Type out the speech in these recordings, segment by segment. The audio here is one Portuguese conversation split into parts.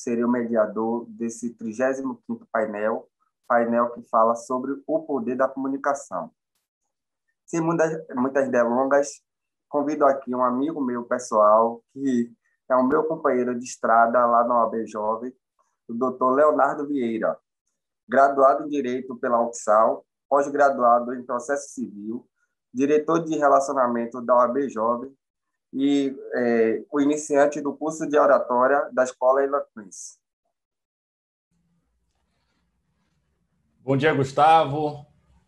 serei o mediador desse 35º painel que fala sobre o poder da comunicação. Sem muitas delongas, convido aqui um amigo meu pessoal, que é o meu companheiro de estrada lá na OAB Jovem, o doutor Leonardo Vieira, graduado em Direito pela UFSAL, pós-graduado em Processo Civil, diretor de Relacionamento da OAB Jovem e o iniciante do curso de oratória da Escola Eloquência. Bom dia, Gustavo.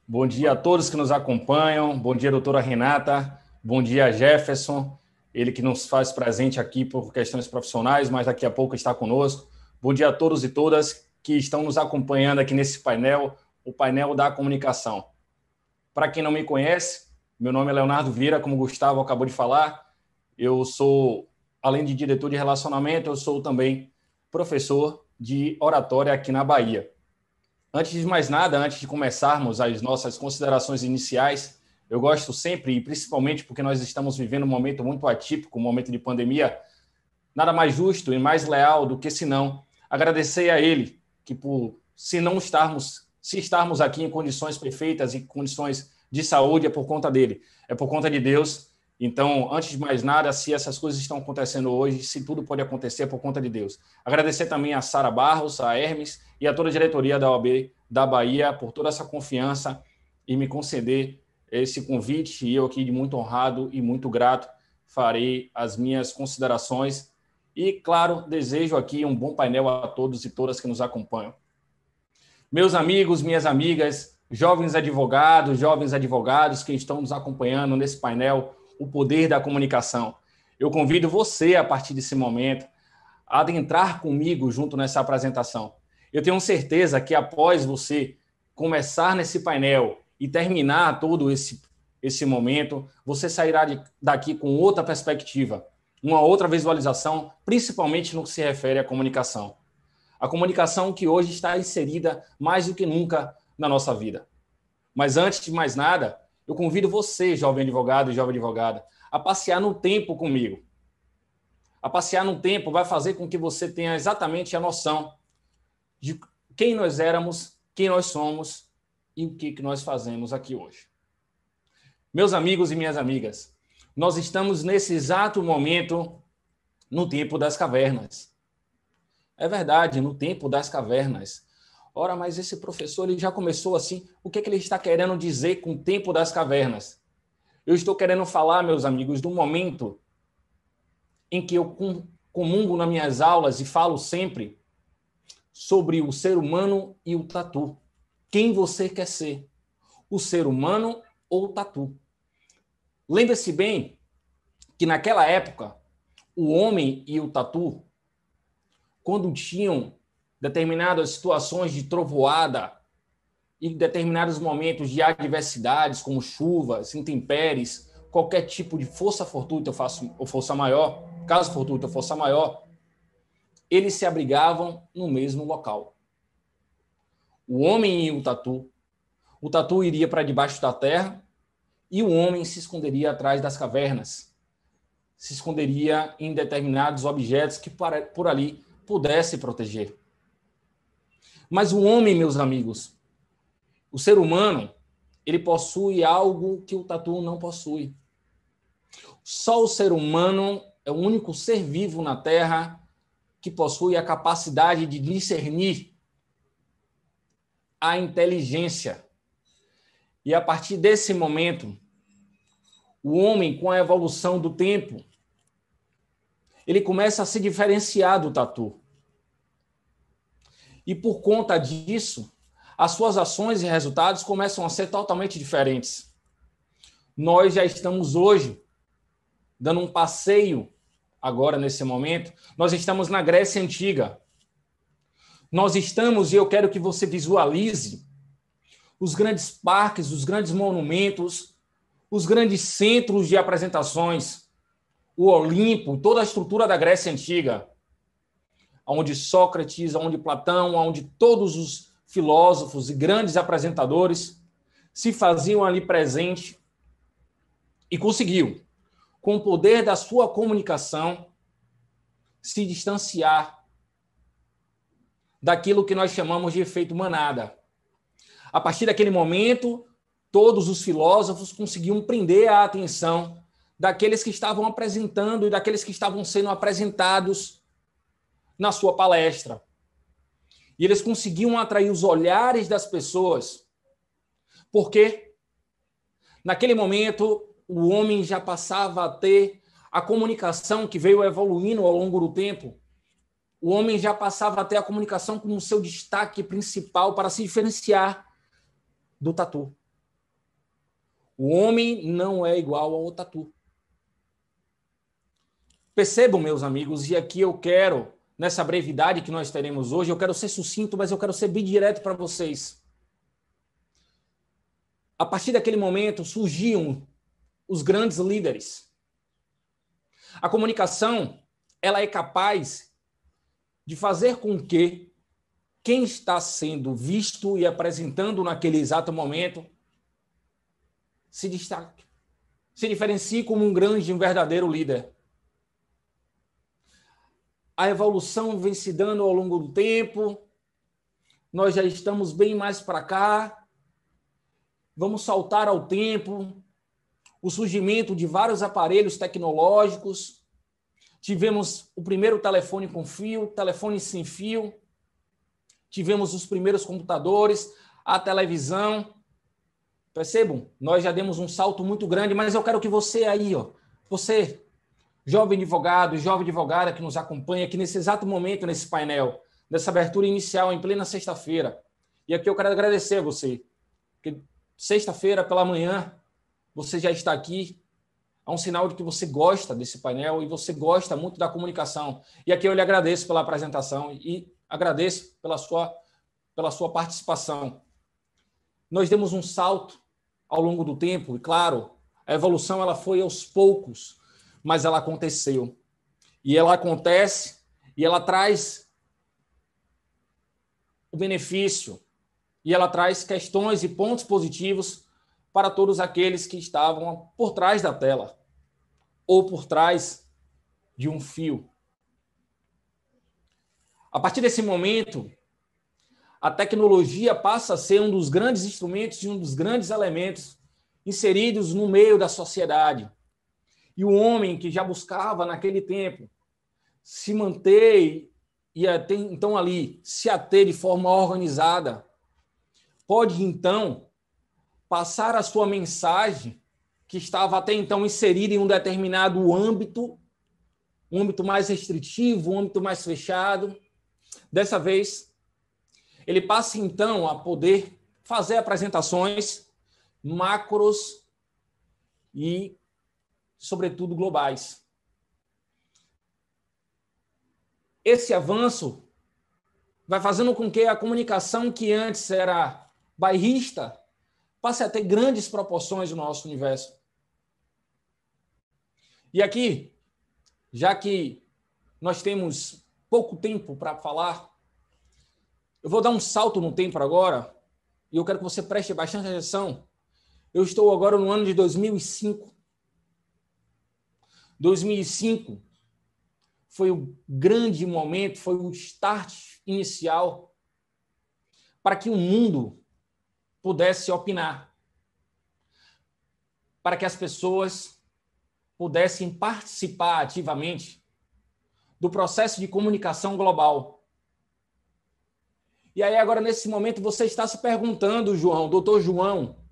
Bom dia a todos que nos acompanham. Bom dia, doutora Renata. Bom dia, Jefferson. Ele que nos faz presente aqui por questões profissionais, mas daqui a pouco está conosco. Bom dia a todos e todas que estão nos acompanhando aqui nesse painel, o painel da comunicação. Para quem não me conhece, meu nome é Leonardo Vieira, como o Gustavo acabou de falar. Eu sou, além de diretor de relacionamento, eu sou também professor de oratória aqui na Bahia. Antes de mais nada, antes de começarmos as nossas considerações iniciais, eu gosto sempre, e principalmente porque nós estamos vivendo um momento muito atípico, um momento de pandemia, nada mais justo e mais leal do que senão agradecer a ele, que se estarmos aqui em condições perfeitas e condições de saúde, é por conta dele, é por conta de Deus. Então, antes de mais nada, se essas coisas estão acontecendo hoje, se tudo pode acontecer, é por conta de Deus. Agradecer também a Sara Barros, a Hermes e a toda a diretoria da OAB da Bahia por toda essa confiança e me conceder esse convite. E eu aqui, muito honrado e muito grato, farei as minhas considerações. E, claro, desejo aqui um bom painel a todos e todas que nos acompanham. Meus amigos, minhas amigas, jovens advogados que estão nos acompanhando nesse painel, o poder da comunicação. Eu convido você, a partir desse momento, a adentrar comigo junto nessa apresentação. Eu tenho certeza que após você começar nesse painel e terminar todo esse momento, você sairá daqui com outra perspectiva, uma outra visualização, principalmente no que se refere à comunicação. A comunicação que hoje está inserida mais do que nunca na nossa vida. Mas antes de mais nada, eu convido você, jovem advogado e jovem advogada, a passear no tempo comigo. A passear no tempo vai fazer com que você tenha exatamente a noção de quem nós éramos, quem nós somos e o que nós fazemos aqui hoje. Meus amigos e minhas amigas, nós estamos nesse exato momento no tempo das cavernas. É verdade, no tempo das cavernas. Ora, mas esse professor ele já começou assim. O que ele está querendo dizer com o tempo das cavernas? Eu estou querendo falar, meus amigos, do momento em que eu comungo nas minhas aulas e falo sempre sobre o ser humano e o tatu. Quem você quer ser? O ser humano ou o tatu? Lembre-se bem que naquela época, o homem e o tatu, quando tinham determinadas situações de trovoada e determinados momentos de adversidades, como chuvas, intempéries, qualquer tipo de força fortuita ou força maior, caso fortuita ou força maior, eles se abrigavam no mesmo local. O homem e o tatu iria para debaixo da terra e o homem se esconderia atrás das cavernas, se esconderia em determinados objetos que por ali pudesse proteger. Mas o homem, meus amigos, o ser humano, ele possui algo que o tatu não possui. Só o ser humano é o único ser vivo na Terra que possui a capacidade de discernir a inteligência. E a partir desse momento, o homem, com a evolução do tempo, ele começa a se diferenciar do tatu. E por conta disso, as suas ações e resultados começam a ser totalmente diferentes. Nós já estamos hoje dando um passeio agora nesse momento. Nós estamos na Grécia Antiga. Nós estamos, e eu quero que você visualize, os grandes parques, os grandes monumentos, os grandes centros de apresentações, o Olimpo, toda a estrutura da Grécia Antiga, onde Sócrates, onde Platão, onde todos os filósofos e grandes apresentadores se faziam ali presente e conseguiam, com o poder da sua comunicação, se distanciar daquilo que nós chamamos de efeito manada. A partir daquele momento, todos os filósofos conseguiam prender a atenção daqueles que estavam apresentando e daqueles que estavam sendo apresentados na sua palestra. E eles conseguiam atrair os olhares das pessoas, porque naquele momento o homem já passava a ter a comunicação que veio evoluindo ao longo do tempo. O homem já passava a ter a comunicação como seu destaque principal para se diferenciar do tatu. O homem não é igual ao tatu. Percebam, meus amigos, e aqui eu quero, nessa brevidade que nós teremos hoje, eu quero ser sucinto, mas eu quero ser bem direto para vocês. A partir daquele momento surgiam os grandes líderes. A comunicação, ela é capaz de fazer com que quem está sendo visto e apresentando naquele exato momento se destaque, se diferencie como um grande e um verdadeiro líder. A evolução vem se dando ao longo do tempo, nós já estamos bem mais para cá, vamos saltar ao tempo, o surgimento de vários aparelhos tecnológicos, tivemos o primeiro telefone com fio, telefone sem fio, tivemos os primeiros computadores, a televisão. Percebam? Nós já demos um salto muito grande, mas eu quero que você aí, você, jovem advogado, jovem advogada que nos acompanha aqui nesse exato momento, nesse painel, nessa abertura inicial, em plena sexta-feira. E aqui eu quero agradecer a você, porque sexta-feira pela manhã você já está aqui. É um sinal de que você gosta desse painel e você gosta muito da comunicação. E aqui eu lhe agradeço pela apresentação e agradeço pela sua participação. Nós demos um salto ao longo do tempo e, claro, a evolução ela foi aos poucos, mas ela aconteceu. E ela acontece e ela traz o benefício e ela traz questões e pontos positivos para todos aqueles que estavam por trás da tela ou por trás de um fio. A partir desse momento, a tecnologia passa a ser um dos grandes instrumentos e um dos grandes elementos inseridos no meio da sociedade. E o homem que já buscava naquele tempo se manter e até então ali se ater de forma organizada, pode então passar a sua mensagem que estava até então inserida em um determinado âmbito, um âmbito mais restritivo, um âmbito mais fechado. Dessa vez, ele passa então a poder fazer apresentações macros e, sobretudo, globais. Esse avanço vai fazendo com que a comunicação que antes era bairrista passe a ter grandes proporções no nosso universo. E aqui, já que nós temos pouco tempo para falar, eu vou dar um salto no tempo agora e eu quero que você preste bastante atenção. Eu estou agora no ano de 2005. 2005 foi o grande momento, foi o start inicial para que o mundo pudesse opinar, para que as pessoas pudessem participar ativamente do processo de comunicação global. E aí agora, nesse momento, você está se perguntando, João, doutor João,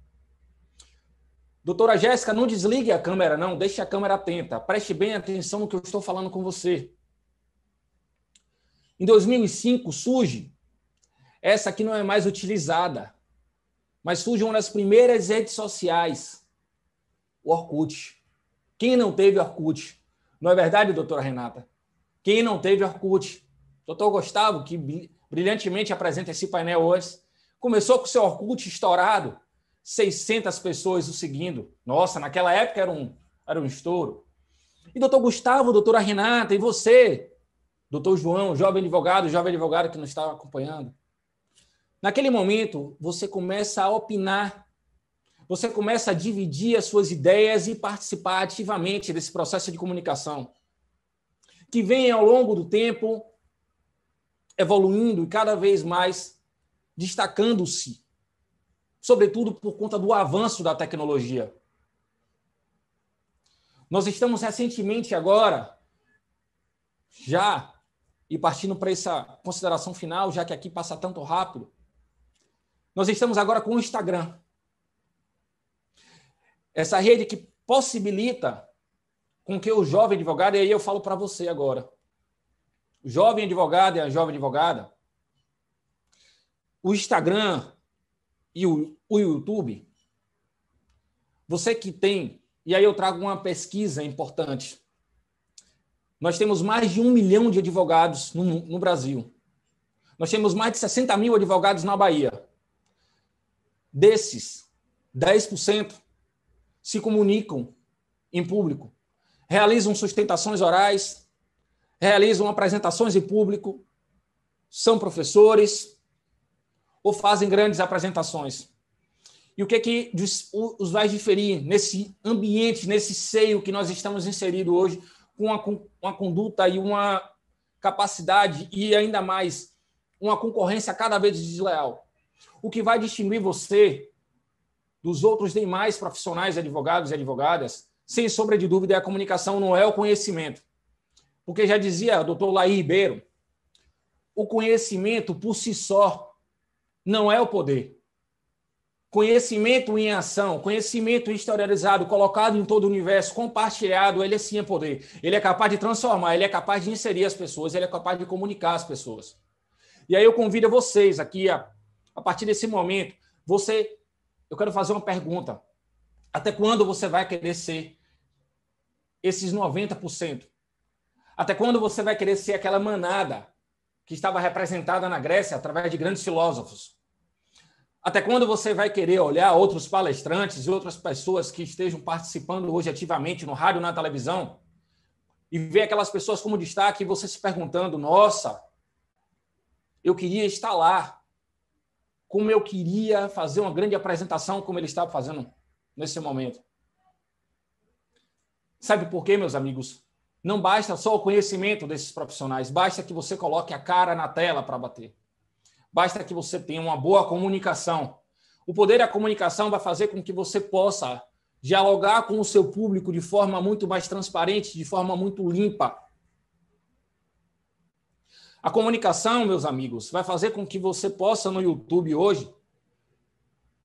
doutora Jéssica, não desligue a câmera, não, deixe a câmera atenta, preste bem atenção no que eu estou falando com você. Em 2005 surge, essa aqui não é mais utilizada, mas surge uma das primeiras redes sociais, o Orkut. Quem não teve Orkut? Não é verdade, doutora Renata? Quem não teve Orkut? Doutor Gustavo, que brilhantemente apresenta esse painel hoje, começou com o seu Orkut estourado, 600 pessoas o seguindo. Nossa, naquela época era um estouro. E doutor Gustavo, doutora Renata, e você, doutor João, jovem advogado que nos está acompanhando, naquele momento, você começa a opinar, você começa a dividir as suas ideias e participar ativamente desse processo de comunicação, que vem ao longo do tempo evoluindo e cada vez mais destacando-se, sobretudo por conta do avanço da tecnologia. Nós estamos recentemente agora, já, e partindo para essa consideração final, já que aqui passa tanto rápido, nós estamos agora com o Instagram. Essa rede que possibilita com que o jovem advogado, e aí eu falo para você agora, o jovem advogado e a jovem advogada, o Instagram e o YouTube, você que tem, e aí eu trago uma pesquisa importante, nós temos mais de 1 milhão de advogados no Brasil. Nós temos mais de 60 mil advogados na Bahia. Desses, 10% se comunicam em público, realizam sustentações orais, realizam apresentações em público, são professores ou fazem grandes apresentações. E o que os vai diferir nesse ambiente, nesse seio que nós estamos inseridos hoje, com uma conduta e uma capacidade e ainda mais uma concorrência cada vez desleal? O que vai distinguir você dos outros demais profissionais, advogados e advogadas, sem sombra de dúvida, é a comunicação, não é o conhecimento. Porque já dizia o doutor Laí Ribeiro, o conhecimento por si só não é o poder. Conhecimento em ação, conhecimento historializado, colocado em todo o universo, compartilhado, ele sim é poder. Ele é capaz de transformar, ele é capaz de inserir as pessoas, ele é capaz de comunicar as pessoas. E aí eu convido vocês aqui, a partir desse momento, eu quero fazer uma pergunta. Até quando você vai querer ser esses 90%? Até quando você vai querer ser aquela manada que estava representada na Grécia através de grandes filósofos? Até quando você vai querer olhar outros palestrantes e outras pessoas que estejam participando hoje ativamente no rádio, na televisão, e ver aquelas pessoas como destaque e você se perguntando, nossa, eu queria estar lá, como eu queria fazer uma grande apresentação como ele estava fazendo nesse momento. Sabe por quê, meus amigos? Não basta só o conhecimento desses profissionais, basta que você coloque a cara na tela para bater. Basta que você tenha uma boa comunicação. O poder da comunicação vai fazer com que você possa dialogar com o seu público de forma muito mais transparente, de forma muito limpa. A comunicação, meus amigos, vai fazer com que você possa, no YouTube hoje,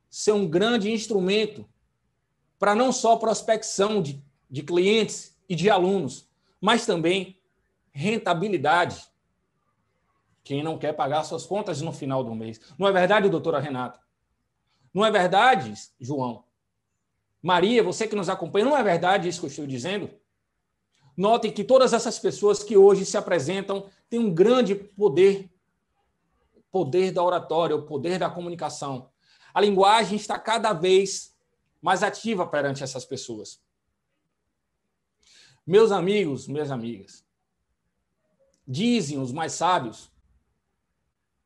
ser um grande instrumento para não só prospecção de clientes e de alunos, mas também rentabilidade. Quem não quer pagar suas contas no final do mês. Não é verdade, doutora Renata? Não é verdade, João? Maria, você que nos acompanha, não é verdade isso que eu estou dizendo? Notem que todas essas pessoas que hoje se apresentam têm um grande poder da oratória, o poder da comunicação. A linguagem está cada vez mais ativa perante essas pessoas. Meus amigos, minhas amigas, dizem os mais sábios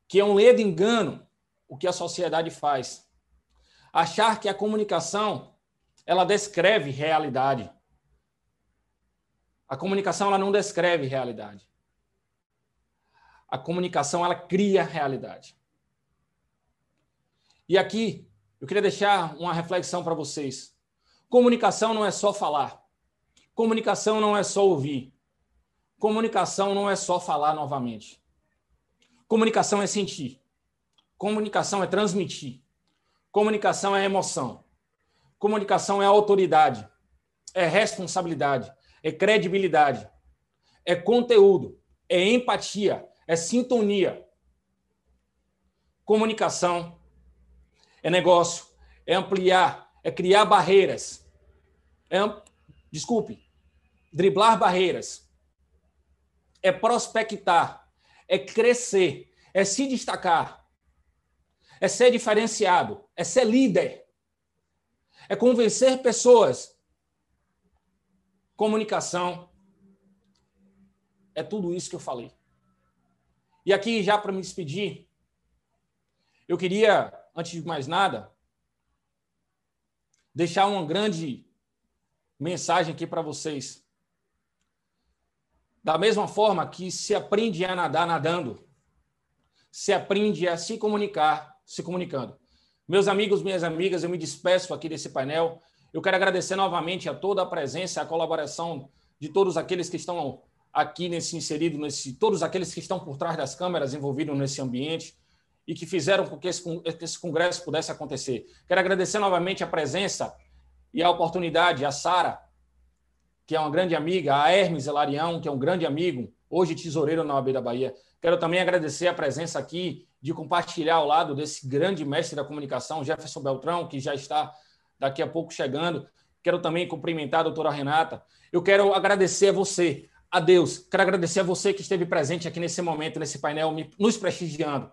que é um ledo engano o que a sociedade faz. Achar que a comunicação ela descreve realidade. A comunicação ela não descreve realidade. A comunicação ela cria realidade. E aqui eu queria deixar uma reflexão para vocês. Comunicação não é só falar. Comunicação não é só ouvir. Comunicação não é só falar novamente. Comunicação é sentir. Comunicação é transmitir. Comunicação é emoção. Comunicação é autoridade. É responsabilidade. É credibilidade. É conteúdo. É empatia. É sintonia. Comunicação é negócio. É ampliar. É criar barreiras. Driblar barreiras. É prospectar. É crescer, é se destacar, é ser diferenciado, é ser líder, é convencer pessoas. Comunicação é tudo isso que eu falei. E aqui, já para me despedir, eu queria, antes de mais nada, deixar uma grande mensagem aqui para vocês. Da mesma forma que se aprende a nadar nadando, se aprende a se comunicar, se comunicando. Meus amigos, minhas amigas, eu me despeço aqui desse painel. Eu quero agradecer novamente a toda a presença, a colaboração de todos aqueles que estão aqui todos aqueles que estão por trás das câmeras envolvidos nesse ambiente e que fizeram com que esse congresso pudesse acontecer. Quero agradecer novamente a presença e a oportunidade, a Sara, que é uma grande amiga, a Hermes Elarião, que é um grande amigo, hoje tesoureiro na OAB da Bahia. Quero também agradecer a presença aqui de compartilhar ao lado desse grande mestre da comunicação, Jefferson Beltrão, que já está daqui a pouco chegando. Quero também cumprimentar a doutora Renata. Eu quero agradecer a você, a Deus. Quero agradecer a você que esteve presente aqui nesse momento, nesse painel, nos prestigiando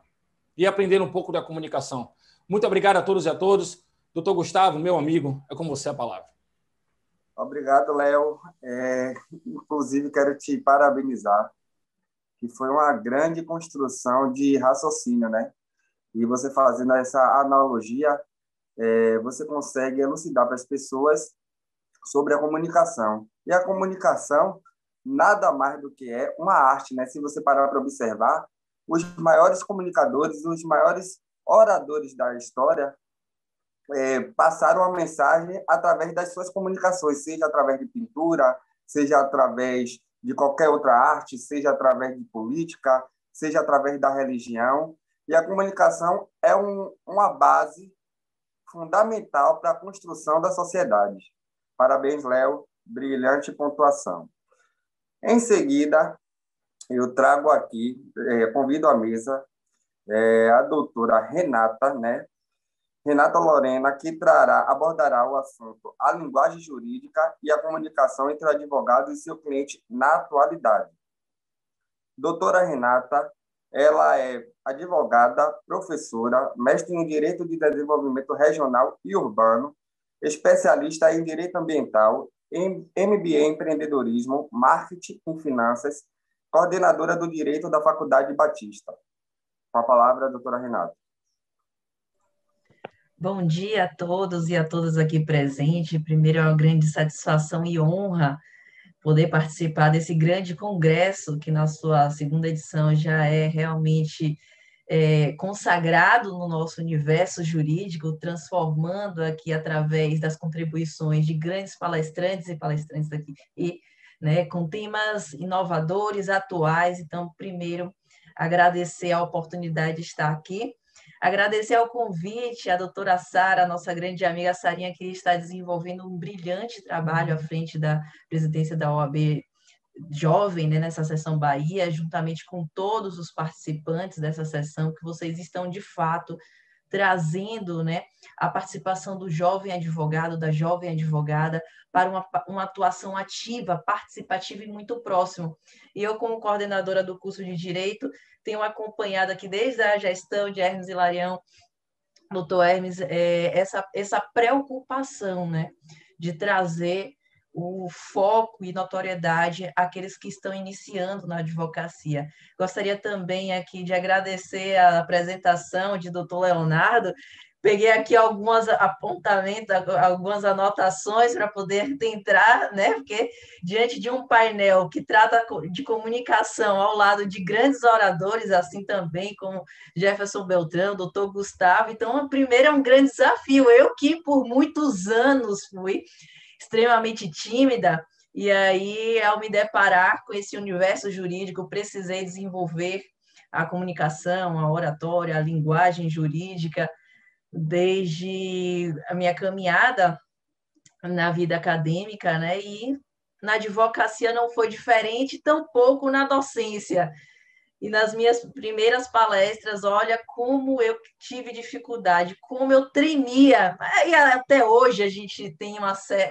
e aprendendo um pouco da comunicação. Muito obrigado a todos e a todos. Doutor Gustavo, meu amigo, é com você a palavra. Obrigado, Léo. Inclusive, quero te parabenizar, que foi uma grande construção de raciocínio, né? E você fazendo essa analogia, você consegue elucidar para as pessoas sobre a comunicação. E a comunicação nada mais do que é uma arte, né? Se você parar para observar, os maiores comunicadores, os maiores oradores da história passaram a mensagem através das suas comunicações, seja através de pintura, seja através de qualquer outra arte, seja através de política, seja através da religião. E a comunicação é uma base fundamental para a construção da sociedade. Parabéns, Léo. Brilhante pontuação. Em seguida, eu trago aqui, convido à mesa a doutora Renata, né? Renata Lorena, que abordará o assunto a linguagem jurídica e a comunicação entre o advogado e seu cliente na atualidade. Doutora Renata, ela é advogada, professora, mestre em Direito de Desenvolvimento Regional e Urbano, especialista em Direito Ambiental, MBA em Empreendedorismo, Marketing e Finanças, coordenadora do Direito da Faculdade Batista. Com a palavra, doutora Renata. Bom dia a todos e a todas aqui presentes. Primeiro, é uma grande satisfação e honra poder participar desse grande congresso, que na sua segunda edição já é realmente consagrado no nosso universo jurídico, transformando aqui através das contribuições de grandes palestrantes e palestrantes aqui, né, com temas inovadores, atuais. Então, primeiro, agradecer a oportunidade de estar aqui. Agradecer ao convite, a doutora Sara, nossa grande amiga Sarinha, que está desenvolvendo um brilhante trabalho à frente da presidência da OAB Jovem, né, nessa sessão Bahia, juntamente com todos os participantes dessa sessão, que vocês estão, de fato, trazendo, né, a participação do jovem advogado, da jovem advogada, para uma atuação ativa, participativa e muito próximo. E eu, como coordenadora do curso de Direito, tenho acompanhado aqui desde a gestão de Hermes Hilarião, doutor Hermes, essa preocupação, né, de trazer o foco e notoriedade àqueles que estão iniciando na advocacia. Gostaria também aqui de agradecer a apresentação de doutor Leonardo. Peguei aqui alguns apontamentos, algumas anotações para poder entrar, né? Porque diante de um painel que trata de comunicação ao lado de grandes oradores, assim também como Jefferson Beltrão, doutor Gustavo, então, primeiro é um grande desafio. Eu que por muitos anos fui extremamente tímida, e aí, ao me deparar com esse universo jurídico, precisei desenvolver a comunicação, a oratória, a linguagem jurídica, desde a minha caminhada na vida acadêmica, né? E na advocacia não foi diferente, tampouco na docência. E nas minhas primeiras palestras, olha como eu tive dificuldade, como eu tremia. E até hoje a gente tem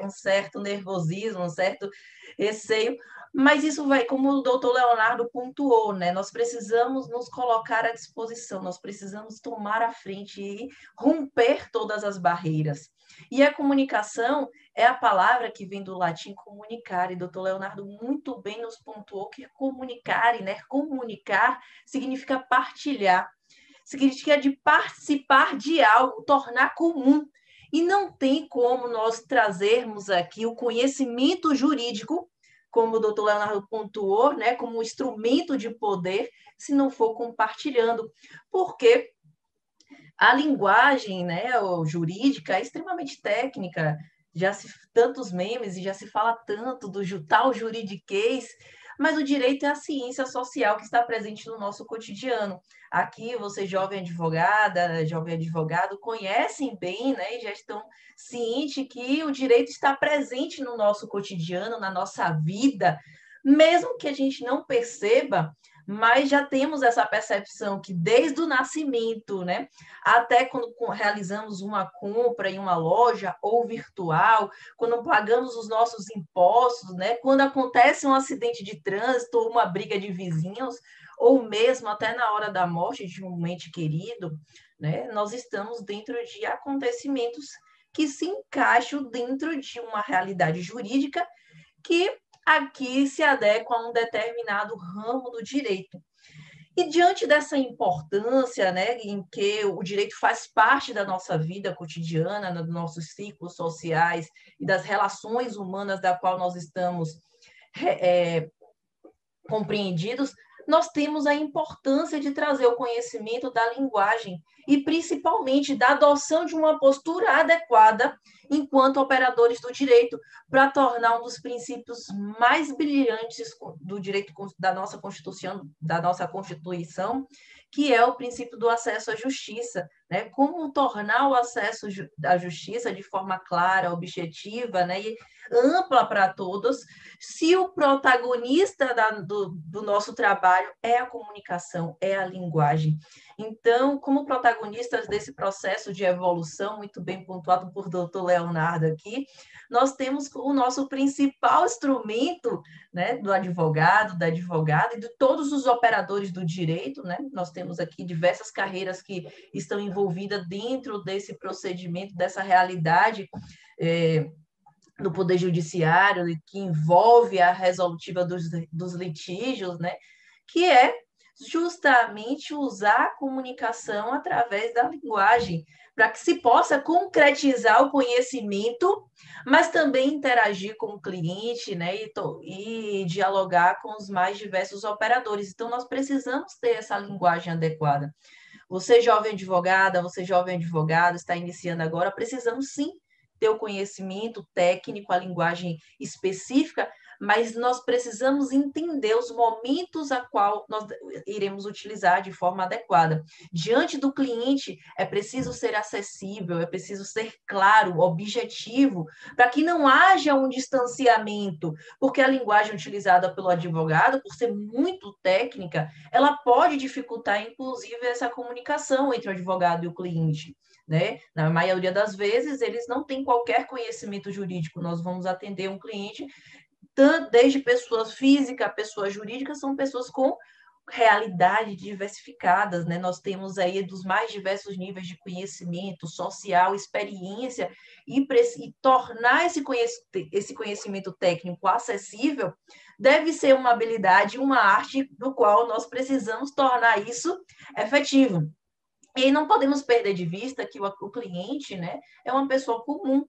um certo nervosismo, um certo receio, mas isso vai, como o doutor Leonardo pontuou, né? Nós precisamos nos colocar à disposição, nós precisamos tomar a frente e romper todas as barreiras. E a comunicação é a palavra que vem do latim comunicare. O doutor Leonardo muito bem nos pontuou que comunicare, né? Comunicar significa partilhar, significa de participar de algo, tornar comum. E não tem como nós trazermos aqui o conhecimento jurídico como o doutor Leonardo pontuou, né, como um instrumento de poder, se não for compartilhando. Porque a linguagem, né, jurídica é extremamente técnica, já se tantos memes e já se fala tanto do tal juridiquês, mas o direito é a ciência social que está presente no nosso cotidiano. Aqui, você, jovem advogada, jovem advogado, conhecem bem, né, e já estão cientes que o direito está presente no nosso cotidiano, na nossa vida, mesmo que a gente não perceba, mas já temos essa percepção que desde o nascimento, né, até quando realizamos uma compra em uma loja ou virtual, quando pagamos os nossos impostos, né, quando acontece um acidente de trânsito ou uma briga de vizinhos, ou mesmo até na hora da morte de um ente querido, né, nós estamos dentro de acontecimentos que se encaixam dentro de uma realidade jurídica que aqui se adequa a um determinado ramo do direito. E diante dessa importância, né, em que o direito faz parte da nossa vida cotidiana, dos nossos ciclos sociais e das relações humanas da qual nós estamos compreendidos, nós temos a importância de trazer o conhecimento da linguagem e, principalmente, da adoção de uma postura adequada enquanto operadores do direito, para tornar um dos princípios mais brilhantes do direito da nossa Constituição, que é o princípio do acesso à justiça, né? Como tornar o acesso à justiça de forma clara, objetiva, né? E ampla para todos, se o protagonista do nosso trabalho é a comunicação, é a linguagem. Então, como protagonistas desse processo de evolução, muito bem pontuado por doutor Leonardo aqui, nós temos o nosso principal instrumento, né, do advogado, da advogada e de todos os operadores do direito, né? Nós temos aqui diversas carreiras que estão envolvidas dentro desse procedimento, dessa realidade do Poder Judiciário, que envolve a resolutiva dos litígios, né? Que é justamente usar a comunicação através da linguagem, para que se possa concretizar o conhecimento, mas também interagir com o cliente, né? E dialogar com os mais diversos operadores. Então, nós precisamos ter essa linguagem adequada. Você, jovem advogada, você, jovem advogado, está iniciando agora, precisamos sim ter o conhecimento técnico, a linguagem específica, mas nós precisamos entender os momentos a qual nós iremos utilizar de forma adequada. Diante do cliente, é preciso ser acessível, é preciso ser claro, objetivo, para que não haja um distanciamento, porque a linguagem utilizada pelo advogado, por ser muito técnica, ela pode dificultar, inclusive, essa comunicação entre o advogado e o cliente. Né? Na maioria das vezes, eles não têm qualquer conhecimento jurídico. Nós vamos atender um cliente, desde pessoas físicas, pessoas jurídicas, são pessoas com realidade diversificadas, né? Nós temos aí dos mais diversos níveis de conhecimento social, experiência, e tornar esse conhecimento técnico acessível deve ser uma habilidade, uma arte do qual nós precisamos tornar isso efetivo. E não podemos perder de vista que o cliente, né, é uma pessoa comum,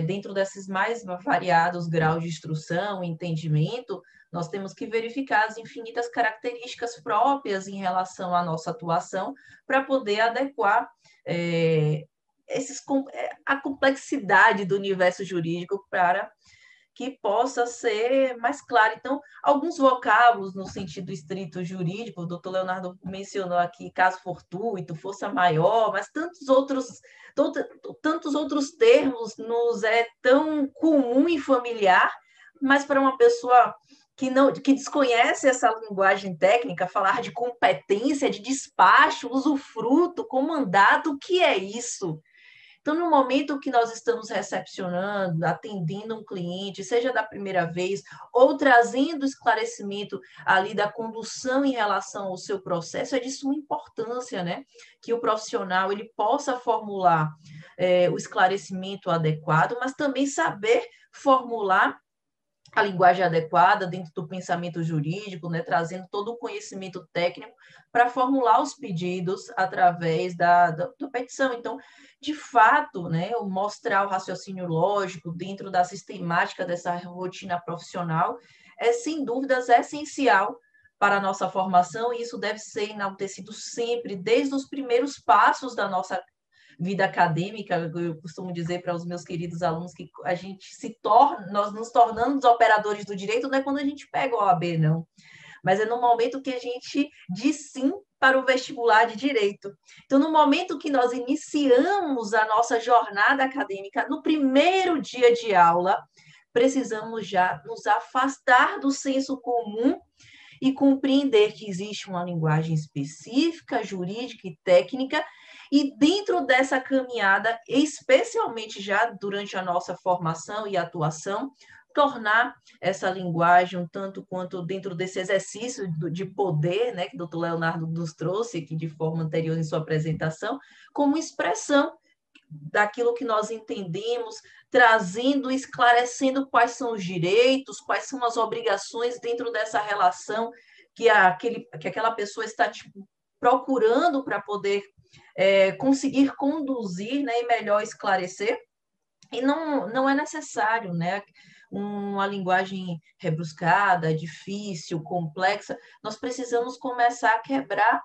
dentro desses mais variados graus de instrução e entendimento, nós temos que verificar as infinitas características próprias em relação à nossa atuação para poder adequar a complexidade do universo jurídico para que possa ser mais claro. Então, alguns vocábulos no sentido estrito jurídico, o doutor Leonardo mencionou aqui caso fortuito, força maior, mas tantos outros termos nos é tão comum e familiar, mas para uma pessoa que desconhece essa linguagem técnica, falar de competência, de despacho, usufruto, comandado, o que é isso? Então, no momento que nós estamos recepcionando, atendendo um cliente, seja da primeira vez, ou trazendo esclarecimento ali da condução em relação ao seu processo, é de suma importância, né? Que o profissional ele possa formular o esclarecimento adequado, mas também saber formular a linguagem adequada dentro do pensamento jurídico, né, trazendo todo o conhecimento técnico para formular os pedidos através da petição. Então, de fato, né, mostrar o raciocínio lógico dentro da sistemática dessa rotina profissional é, sem dúvidas, essencial para a nossa formação, e isso deve ser enaltecido sempre, desde os primeiros passos da nossa vida acadêmica. Eu costumo dizer para os meus queridos alunos que a gente se torna, nós nos tornamos operadores do direito não é quando a gente pega o OAB, não, mas é no momento que a gente diz sim para o vestibular de direito. Então, no momento que nós iniciamos a nossa jornada acadêmica, no primeiro dia de aula, precisamos já nos afastar do senso comum e compreender que existe uma linguagem específica, jurídica e técnica, e dentro dessa caminhada, especialmente já durante a nossa formação e atuação, tornar essa linguagem um tanto quanto dentro desse exercício de poder, né, que o doutor Leonardo nos trouxe aqui de forma anterior em sua apresentação, como expressão daquilo que nós entendemos, trazendo, esclarecendo quais são os direitos, quais são as obrigações dentro dessa relação que aquela pessoa está procurando para poder conseguir conduzir, né, e melhor esclarecer. E não é necessário, né, uma linguagem rebuscada, difícil, complexa. Nós precisamos começar a quebrar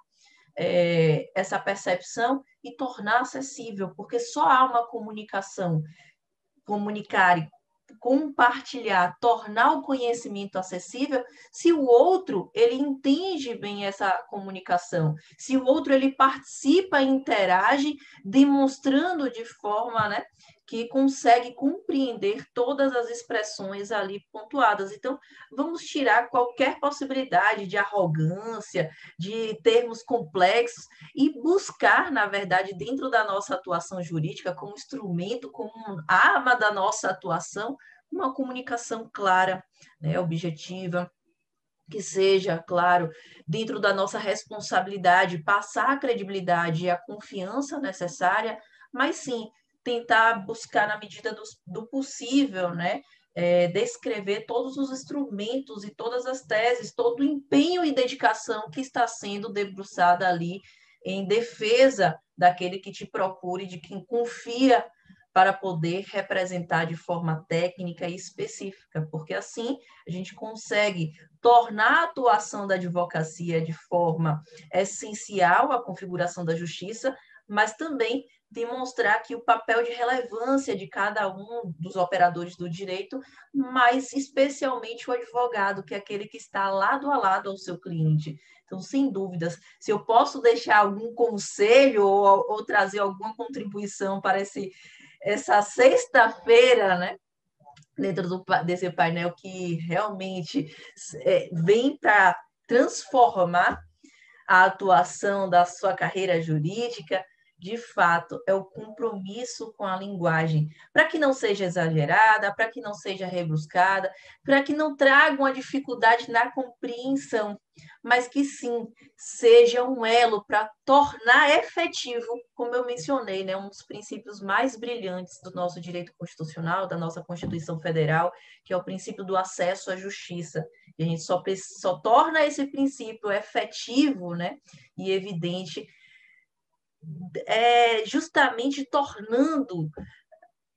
essa percepção e tornar acessível, porque só há uma comunicação, comunicar e compartilhar, tornar o conhecimento acessível, se o outro ele entende bem essa comunicação, se o outro ele participa e interage, demonstrando de forma, né, que consegue compreender todas as expressões ali pontuadas. Então, vamos tirar qualquer possibilidade de arrogância, de termos complexos e buscar, na verdade, dentro da nossa atuação jurídica, como instrumento, como arma da nossa atuação, uma comunicação clara, né, objetiva, que seja, claro, dentro da nossa responsabilidade, passar a credibilidade e a confiança necessária, mas sim tentar buscar, na medida do possível, né, descrever todos os instrumentos e todas as teses, todo o empenho e dedicação que está sendo debruçada ali em defesa daquele que te procura e de quem confia para poder representar de forma técnica e específica, porque assim a gente consegue tornar a atuação da advocacia de forma essencial à configuração da justiça, mas também demonstrar que o papel de relevância de cada um dos operadores do direito, mas especialmente o advogado, que é aquele que está lado a lado ao seu cliente. Então, sem dúvidas, se eu posso deixar algum conselho ou trazer alguma contribuição para essa sexta-feira, né, dentro desse painel que realmente vem para transformar a atuação da sua carreira jurídica, de fato, é o compromisso com a linguagem, para que não seja exagerada, para que não seja rebuscada, para que não traga uma dificuldade na compreensão, mas que sim, seja um elo para tornar efetivo, como eu mencionei, né, um dos princípios mais brilhantes do nosso direito constitucional, da nossa Constituição Federal, que é o princípio do acesso à justiça. E a gente só torna esse princípio efetivo, né, e evidente, justamente tornando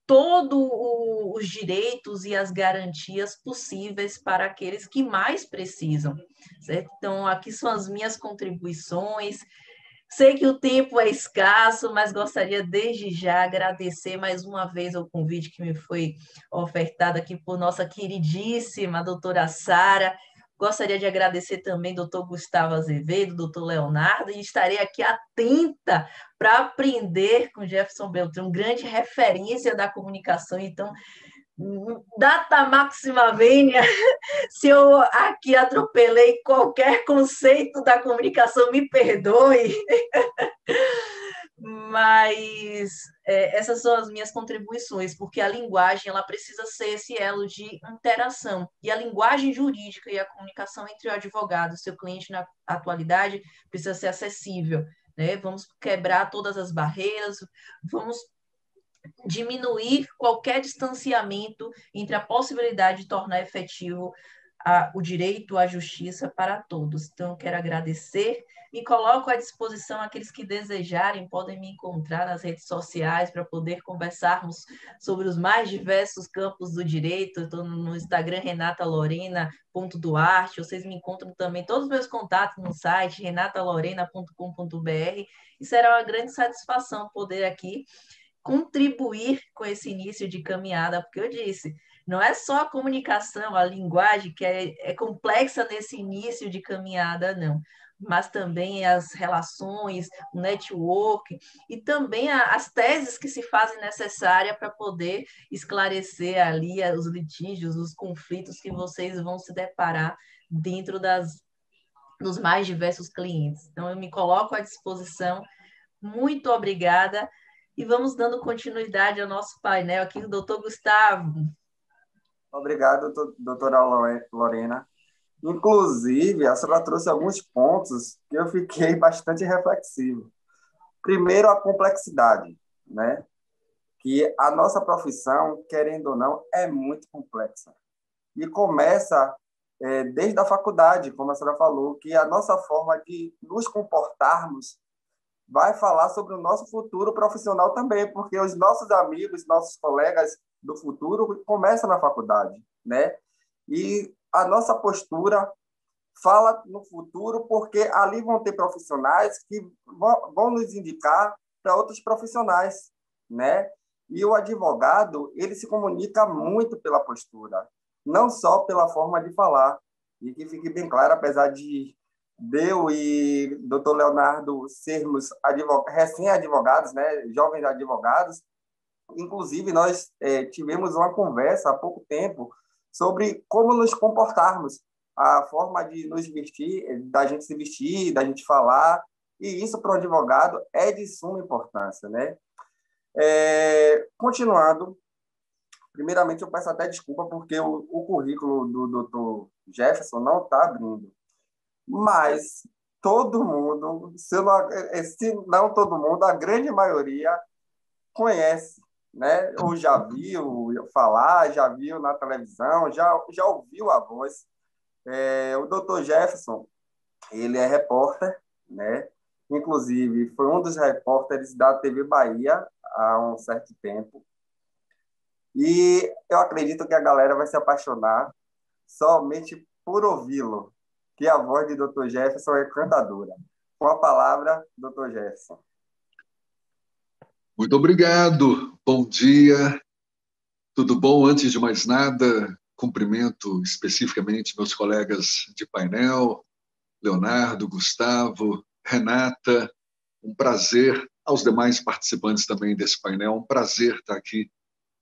todos os direitos e as garantias possíveis para aqueles que mais precisam, certo? Então, aqui são as minhas contribuições. Sei que o tempo é escasso, mas gostaria desde já agradecer mais uma vez o convite que me foi ofertado aqui por nossa queridíssima doutora Sara. Gostaria de agradecer também doutor Gustavo Azevedo, doutor Leonardo, e estarei aqui atenta para aprender com Jefferson Beltrão, grande referência da comunicação. Então, data máxima vênia, se eu aqui atropelei qualquer conceito da comunicação, me perdoe, mas essas são as minhas contribuições, porque a linguagem ela precisa ser esse elo de interação, e a linguagem jurídica e a comunicação entre o advogado e o seu cliente na atualidade precisa ser acessível, né? Vamos quebrar todas as barreiras, vamos diminuir qualquer distanciamento entre a possibilidade de tornar efetivo o direito à justiça para todos. Então, eu quero agradecer, me coloco à disposição, aqueles que desejarem podem me encontrar nas redes sociais para poder conversarmos sobre os mais diversos campos do direito. Estou no Instagram, renatalorena.duarte, vocês me encontram também, todos os meus contatos no site, renatalorena.com.br, e será uma grande satisfação poder aqui contribuir com esse início de caminhada, porque eu disse, não é só a comunicação, a linguagem que é complexa nesse início de caminhada, não, mas também as relações, o network e também as teses que se fazem necessárias para poder esclarecer ali os litígios, os conflitos que vocês vão se deparar dentro dos mais diversos clientes. Então, eu me coloco à disposição. Muito obrigada. E vamos dando continuidade ao nosso painel aqui, o doutor Gustavo. Obrigado, doutora Lorena. Inclusive, a senhora trouxe alguns pontos que eu fiquei bastante reflexivo. Primeiro, a complexidade, né? Que a nossa profissão, querendo ou não, é muito complexa. E começa desde a faculdade, como a senhora falou, que a nossa forma de nos comportarmos vai falar sobre o nosso futuro profissional também, porque os nossos amigos, nossos colegas do futuro começam na faculdade, né? E a nossa postura fala no futuro, porque ali vão ter profissionais que vão nos indicar para outros profissionais, né? E o advogado, ele se comunica muito pela postura, não só pela forma de falar. E que fique bem claro, apesar de eu e Dr. Leonardo sermos recém-advogados, né, jovens advogados, inclusive nós tivemos uma conversa há pouco tempo sobre como nos comportarmos, a forma de nos vestir, da gente se vestir, da gente falar, e isso para o advogado é de suma importância, né? Continuando, primeiramente eu peço até desculpa porque o currículo do Dr. Jefferson não está abrindo. Mas todo mundo, se não todo mundo, a grande maioria conhece, né? Ou já viu falar, já viu na televisão, já ouviu a voz. O Dr. Jefferson, ele é repórter, né? Inclusive, foi um dos repórteres da TV Bahia há um certo tempo. E eu acredito que a galera vai se apaixonar somente por ouvi-lo, que a voz de Dr. Jefferson é encantadora. Com a palavra, Dr. Jefferson. Muito obrigado. Bom dia. Tudo bom? Antes de mais nada, cumprimento especificamente meus colegas de painel, Leonardo, Gustavo, Renata. Um prazer. Aos demais participantes também desse painel, um prazer estar aqui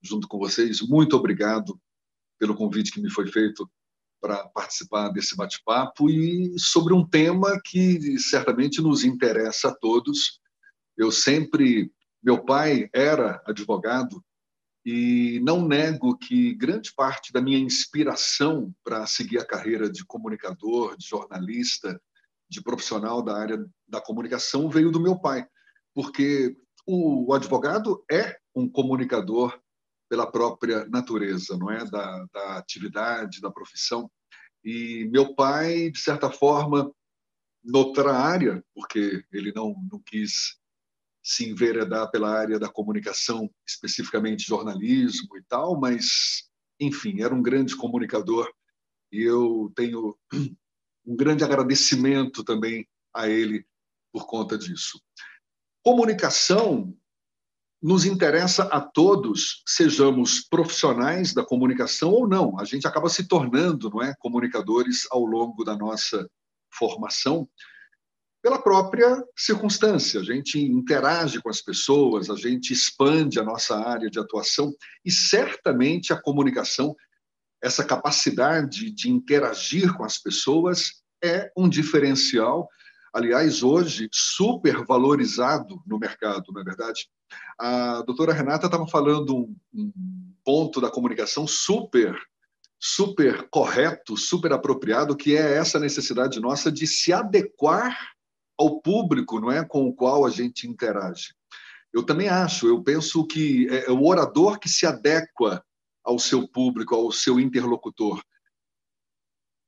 junto com vocês. Muito obrigado pelo convite que me foi feito para participar desse bate-papo e sobre um tema que certamente nos interessa a todos. Meu pai era advogado e não nego que grande parte da minha inspiração para seguir a carreira de comunicador, de jornalista, de profissional da área da comunicação veio do meu pai, porque o advogado é um comunicador pela própria natureza, não é, da atividade, da profissão. E meu pai, de certa forma, noutra área, porque ele não quis se enveredar pela área da comunicação, especificamente jornalismo e tal, mas, enfim, era um grande comunicador e eu tenho um grande agradecimento também a ele por conta disso. Comunicação nos interessa a todos, sejamos profissionais da comunicação ou não. A gente acaba se tornando, não é, comunicadores ao longo da nossa formação, pela própria circunstância. A gente interage com as pessoas, a gente expande a nossa área de atuação e certamente a comunicação, essa capacidade de interagir com as pessoas é um diferencial, aliás, hoje super valorizado no mercado, não é verdade? A doutora Renata estava falando um ponto da comunicação super correto, super apropriado, que é essa necessidade nossa de se adequar ao público, não é, com o qual a gente interage. Eu também acho, eu penso que é o orador que se adequa ao seu público, ao seu interlocutor.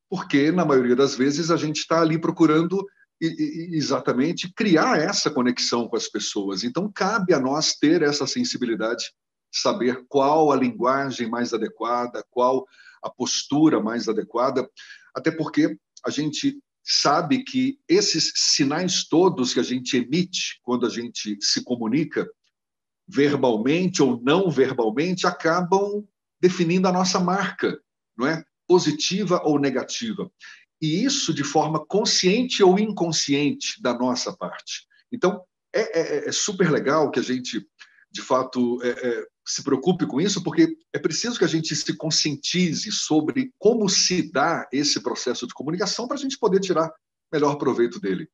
Porque, na maioria das vezes, a gente está ali procurando exatamente criar essa conexão com as pessoas. Então, cabe a nós ter essa sensibilidade, saber qual a linguagem mais adequada, qual a postura mais adequada, até porque a gente sabe que esses sinais todos que a gente emite quando a gente se comunica, verbalmente ou não verbalmente, acabam definindo a nossa marca, não é? Positiva ou negativa. E isso de forma consciente ou inconsciente da nossa parte. Então, é super legal que a gente, de fato, se preocupe com isso, porque é preciso que a gente se conscientize sobre como se dá esse processo de comunicação para a gente poder tirar melhor proveito dele.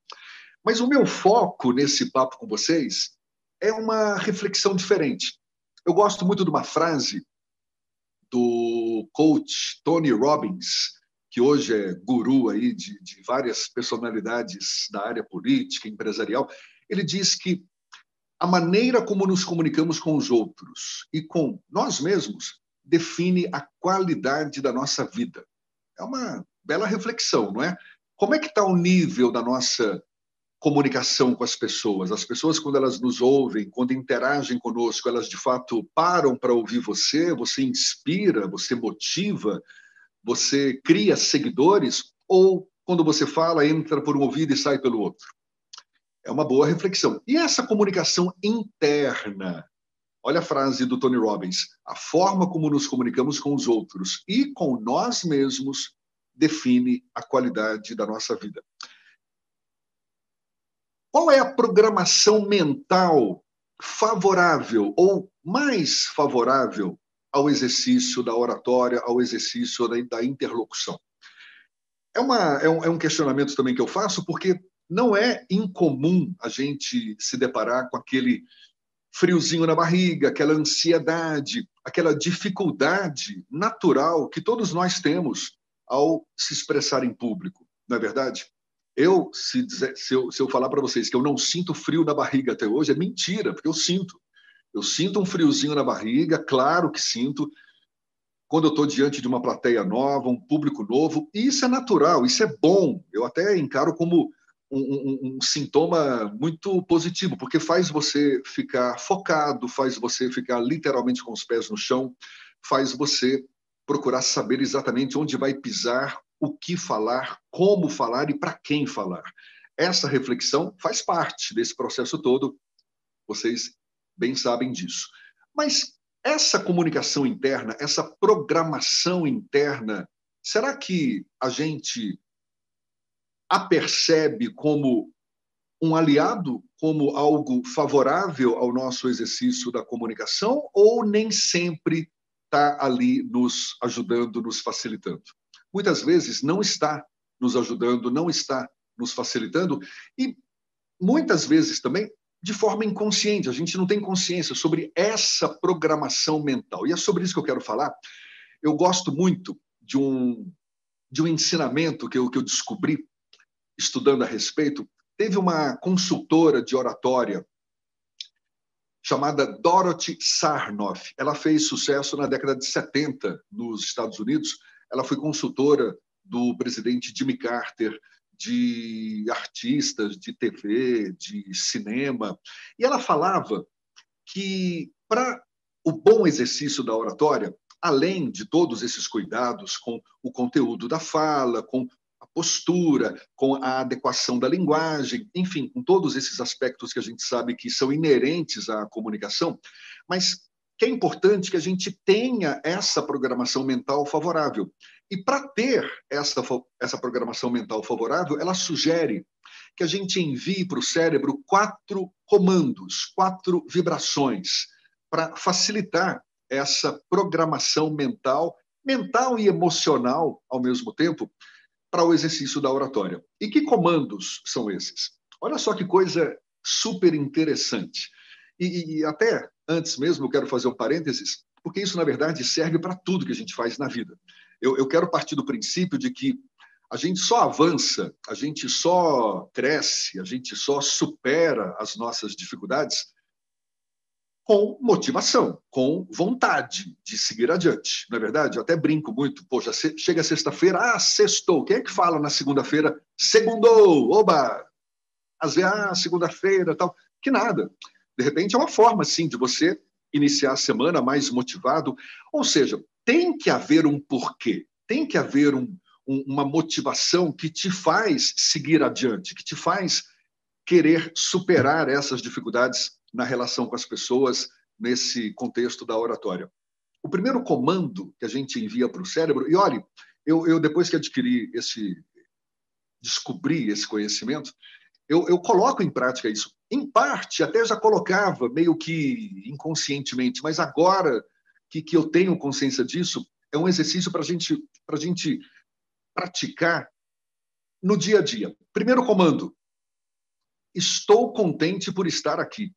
Mas o meu foco nesse papo com vocês é uma reflexão diferente. Eu gosto muito de uma frase do coach Tony Robbins, que hoje é guru aí de várias personalidades da área política, empresarial. Ele diz que a maneira como nos comunicamos com os outros e com nós mesmos define a qualidade da nossa vida. É uma bela reflexão, não é? Como é que está o nível da nossa comunicação com as pessoas? As pessoas, quando elas nos ouvem, quando interagem conosco, elas de fato param para ouvir você, você inspira, você motiva, você cria seguidores, ou quando você fala, entra por um ouvido e sai pelo outro? É uma boa reflexão. E essa comunicação interna? Olha a frase do Tony Robbins: a forma como nos comunicamos com os outros e com nós mesmos define a qualidade da nossa vida. Qual é a programação mental favorável ou mais favorável ao exercício da oratória, ao exercício da interlocução? É um questionamento também que eu faço, porque não é incomum a gente se deparar com aquele friozinho na barriga, aquela ansiedade, aquela dificuldade natural que todos nós temos ao se expressar em público, não é verdade? Se eu falar para vocês que eu não sinto frio na barriga até hoje, é mentira, porque eu sinto. Eu sinto um friozinho na barriga, claro que sinto, quando eu estou diante de uma plateia nova, um público novo, e isso é natural, isso é bom. Eu até encaro como um sintoma muito positivo, porque faz você ficar focado, faz você ficar literalmente com os pés no chão, faz você procurar saber exatamente onde vai pisar, o que falar, como falar e para quem falar. Essa reflexão faz parte desse processo todo, vocês bem sabem disso. Mas essa comunicação interna, essa programação interna, será que a gente a percebe como um aliado, como algo favorável ao nosso exercício da comunicação, ou nem sempre está ali nos ajudando, nos facilitando? Muitas vezes não está nos ajudando, não está nos facilitando, e muitas vezes também de forma inconsciente. A gente não tem consciência sobre essa programação mental. E é sobre isso que eu quero falar. Eu gosto muito de um ensinamento que eu descobri estudando a respeito. Teve uma consultora de oratória chamada Dorothy Sarnoff. Ela fez sucesso na década de 70 nos Estados Unidos. Ela foi consultora do presidente Jimmy Carter, de artistas de TV, de cinema. E ela falava que, para o bom exercício da oratória, além de todos esses cuidados com o conteúdo da fala, com a postura, com a adequação da linguagem, enfim, com todos esses aspectos que a gente sabe que são inerentes à comunicação, mas que é importante que a gente tenha essa programação mental favorável. E para ter essa programação mental favorável, ela sugere que a gente envie para o cérebro 4 comandos, 4 vibrações, para facilitar essa programação mental e emocional ao mesmo tempo, para o exercício da oratória. E que comandos são esses? Olha só que coisa super interessante. E até antes mesmo eu quero fazer um parênteses, porque isso, na verdade, serve para tudo que a gente faz na vida. Eu quero partir do princípio de que a gente só avança, a gente só cresce, a gente só supera as nossas dificuldades com motivação, com vontade de seguir adiante, não é verdade? Eu até brinco muito, poxa, chega sexta-feira, sextou. Quem é que fala na segunda-feira? Segundou, oba! Às vezes, segunda-feira, tal. Que nada. De repente é uma forma, sim, de você iniciar a semana mais motivado. Ou seja, tem que haver um porquê, tem que haver uma motivação que te faz seguir adiante, que te faz querer superar essas dificuldades na relação com as pessoas nesse contexto da oratória. O primeiro comando que a gente envia para o cérebro, e olhe, eu depois que descobri esse conhecimento, eu coloco em prática isso. Em parte, até já colocava meio que inconscientemente, mas agora que eu tenho consciência disso, é um exercício para a gente praticar no dia a dia. Primeiro comando: estou contente por estar aqui.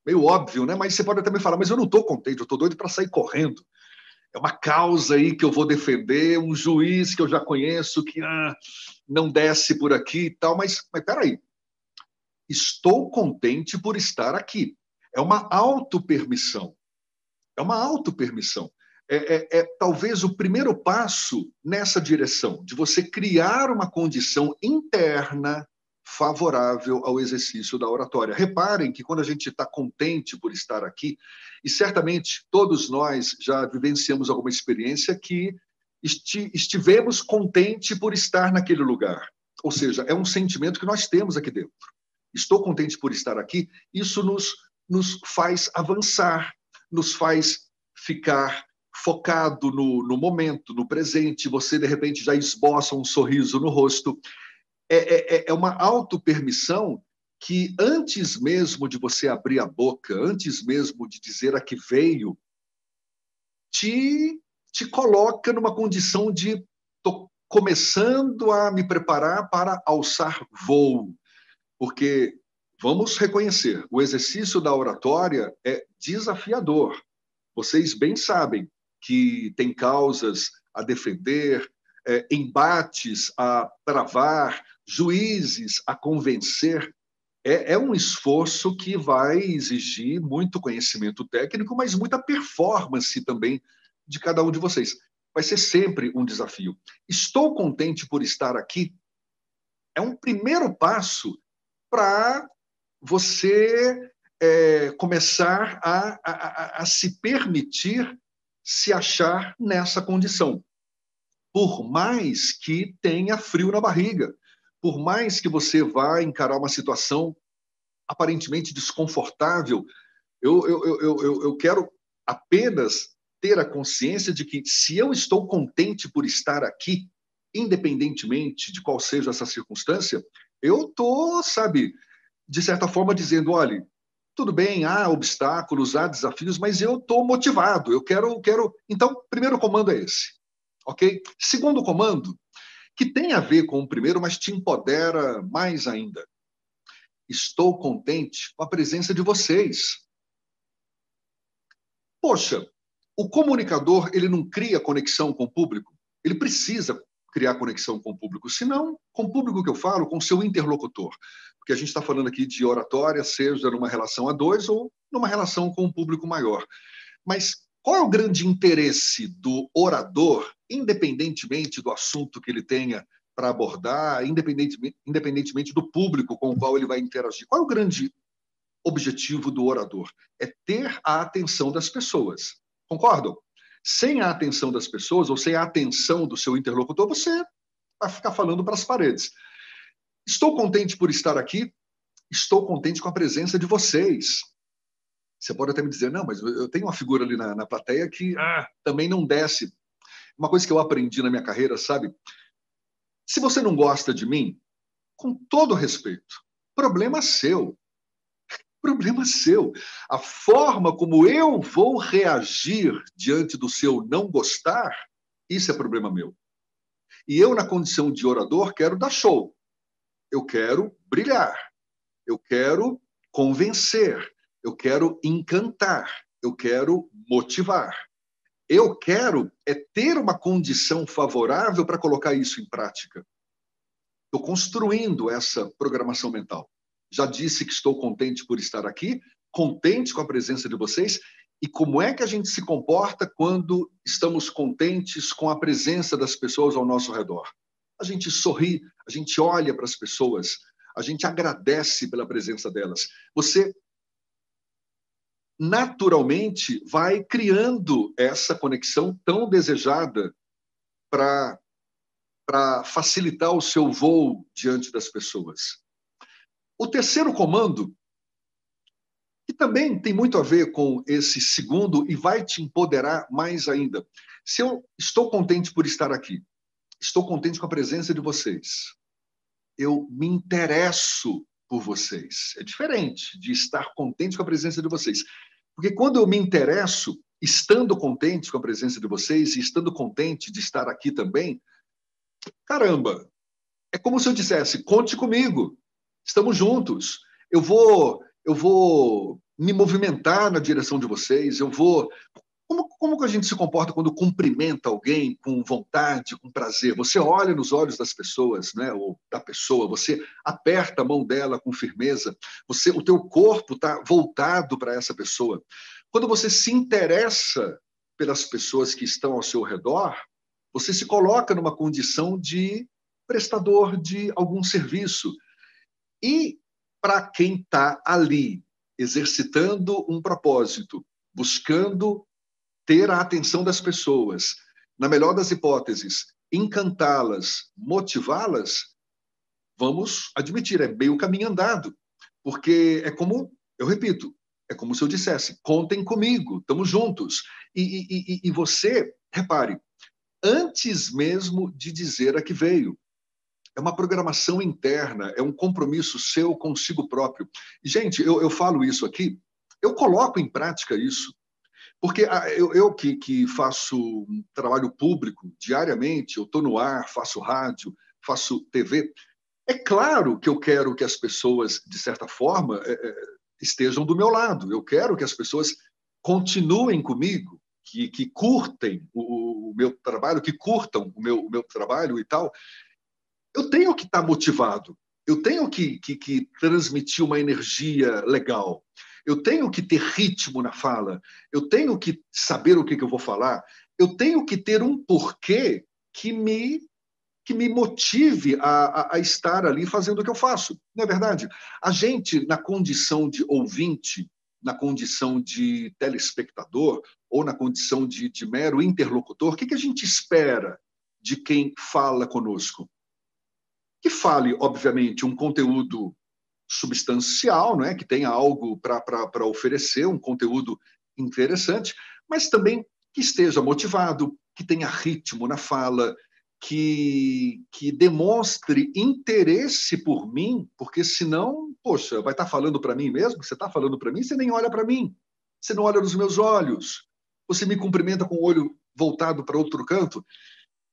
Meio óbvio, né? Mas você pode até me falar, mas eu não estou contente, eu estou doido para sair correndo. É uma causa aí que eu vou defender, um juiz que eu já conheço, que não desce por aqui e tal, mas peraí. Estou contente por estar aqui. É uma autopermissão. É uma autopermissão. É talvez o primeiro passo nessa direção, de você criar uma condição interna favorável ao exercício da oratória. Reparem que quando a gente está contente por estar aqui, e certamente todos nós já vivenciamos alguma experiência que estivemos contentes por estar naquele lugar. Ou seja, é um sentimento que nós temos aqui dentro. Estou contente por estar aqui, isso nos faz avançar, nos faz ficar focado no momento, no presente. Você, de repente, já esboça um sorriso no rosto. É uma autopermissão que, antes mesmo de você abrir a boca, antes mesmo de dizer a que veio, te coloca numa condição de tô começando a me preparar para alçar voo. Porque, vamos reconhecer, o exercício da oratória é desafiador. Vocês bem sabem que tem causas a defender, embates a travar, juízes a convencer. É um esforço que vai exigir muito conhecimento técnico, mas muita performance também de cada um de vocês. Vai ser sempre um desafio. Estou contente por estar aqui. É um primeiro passo para você começar a se permitir se achar nessa condição. Por mais que tenha frio na barriga, por mais que você vá encarar uma situação aparentemente desconfortável, eu quero apenas ter a consciência de que, se eu estou contente por estar aqui, independentemente de qual seja essa circunstância, eu estou, sabe, de certa forma dizendo, olha, tudo bem, há obstáculos, há desafios, mas eu estou motivado, eu quero... Então, primeiro comando é esse, ok? Segundo comando, que tem a ver com o primeiro, mas te empodera mais ainda. Estou contente com a presença de vocês. Poxa, o comunicador, ele não cria conexão com o público? Ele precisa criar conexão com o público, senão, com o público que eu falo, com o seu interlocutor. Porque a gente está falando aqui de oratória, seja numa relação a dois ou numa relação com um público maior. Mas qual é o grande interesse do orador, independentemente do assunto que ele tenha para abordar, independentemente do público com o qual ele vai interagir? Qual é o grande objetivo do orador? É ter a atenção das pessoas. Concordam? Sem a atenção das pessoas, ou sem a atenção do seu interlocutor, você vai ficar falando para as paredes. Estou contente por estar aqui, estou contente com a presença de vocês. Você pode até me dizer, não, mas eu tenho uma figura ali na plateia que também não desce. Uma coisa que eu aprendi na minha carreira, sabe? Se você não gosta de mim, com todo respeito, problema seu. Problema seu. A forma como eu vou reagir diante do seu não gostar, isso é problema meu. E eu, na condição de orador, quero dar show. Eu quero brilhar. Eu quero convencer. Eu quero encantar. Eu quero motivar. Eu quero ter uma condição favorável para colocar isso em prática. Estou construindo essa programação mental. Já disse que estou contente por estar aqui, contente com a presença de vocês e como é que a gente se comporta quando estamos contentes com a presença das pessoas ao nosso redor. A gente sorri, a gente olha para as pessoas, a gente agradece pela presença delas. Você naturalmente vai criando essa conexão tão desejada para facilitar o seu voo diante das pessoas. O terceiro comando, que também tem muito a ver com esse segundo e vai te empoderar mais ainda. Se eu estou contente por estar aqui, estou contente com a presença de vocês, eu me interesso por vocês. É diferente de estar contente com a presença de vocês. Porque quando eu me interesso, estando contente com a presença de vocês e estando contente de estar aqui também, caramba, é como se eu dissesse, conte comigo, estamos juntos, eu vou me movimentar na direção de vocês, eu vou... Como que a gente se comporta quando cumprimenta alguém com vontade, com prazer? Você olha nos olhos das pessoas, né, ou da pessoa, você aperta a mão dela com firmeza, o teu corpo está voltado para essa pessoa. Quando você se interessa pelas pessoas que estão ao seu redor, você se coloca numa condição de prestador de algum serviço. E para quem está ali, exercitando um propósito, buscando ter a atenção das pessoas, na melhor das hipóteses, encantá-las, motivá-las, vamos admitir, é meio caminho andado. Porque é como, eu repito, é como se eu dissesse, contem comigo, estamos juntos. E você, repare, antes mesmo de dizer a que veio, é uma programação interna, é um compromisso seu consigo próprio. E, gente, eu falo isso aqui, eu coloco em prática isso. Porque eu que faço um trabalho público diariamente, eu estou no ar, faço rádio, faço TV, é claro que eu quero que as pessoas, de certa forma, estejam do meu lado. Eu quero que as pessoas continuem comigo, que curtem o meu trabalho, que curtam o meu trabalho e tal. Eu tenho que estar motivado, eu tenho que transmitir uma energia legal. Eu tenho que ter ritmo na fala, eu tenho que saber o que eu vou falar, eu tenho que ter um porquê que me motive a estar ali fazendo o que eu faço. Não é verdade? A gente, na condição de ouvinte, na condição de telespectador, ou na condição de mero interlocutor, o que a gente espera de quem fala conosco? Que fale, obviamente, um conteúdo substancial, né, que tenha algo para oferecer, um conteúdo interessante, mas também que esteja motivado, que tenha ritmo na fala, que demonstre interesse por mim, porque senão, poxa, vai estar falando para mim mesmo? Você está falando para mim? Você nem olha para mim, você não olha nos meus olhos, você me cumprimenta com o olho voltado para outro canto.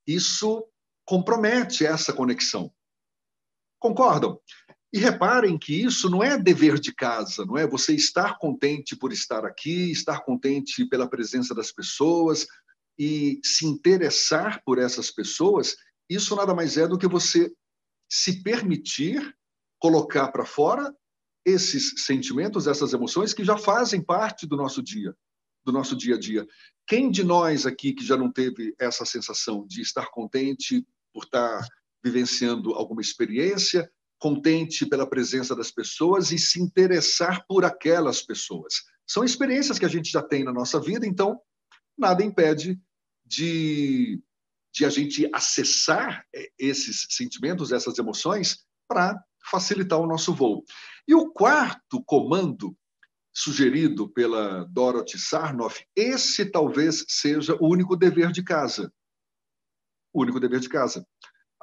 Isso compromete essa conexão. Concordam? E reparem que isso não é dever de casa, não é você estar contente por estar aqui, estar contente pela presença das pessoas e se interessar por essas pessoas, isso nada mais é do que você se permitir colocar para fora esses sentimentos, essas emoções que já fazem parte do nosso dia a dia. Quem de nós aqui que já não teve essa sensação de estar contente por estar vivenciando alguma experiência, contente pela presença das pessoas e se interessar por aquelas pessoas? São experiências que a gente já tem na nossa vida, então nada impede de a gente acessar esses sentimentos, essas emoções, para facilitar o nosso voo. E o quarto comando sugerido pela Dorothy Sarnoff, esse talvez seja o único dever de casa. O único dever de casa.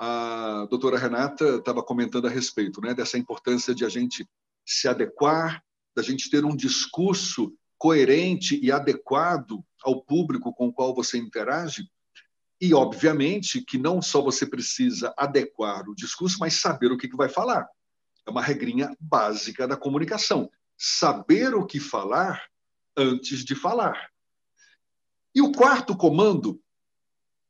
A doutora Renata estava comentando a respeito, né, dessa importância de a gente se adequar, da gente ter um discurso coerente e adequado ao público com o qual você interage. E, obviamente, que não só você precisa adequar o discurso, mas saber o que vai falar. É uma regrinha básica da comunicação. Saber o que falar antes de falar. E o quarto comando,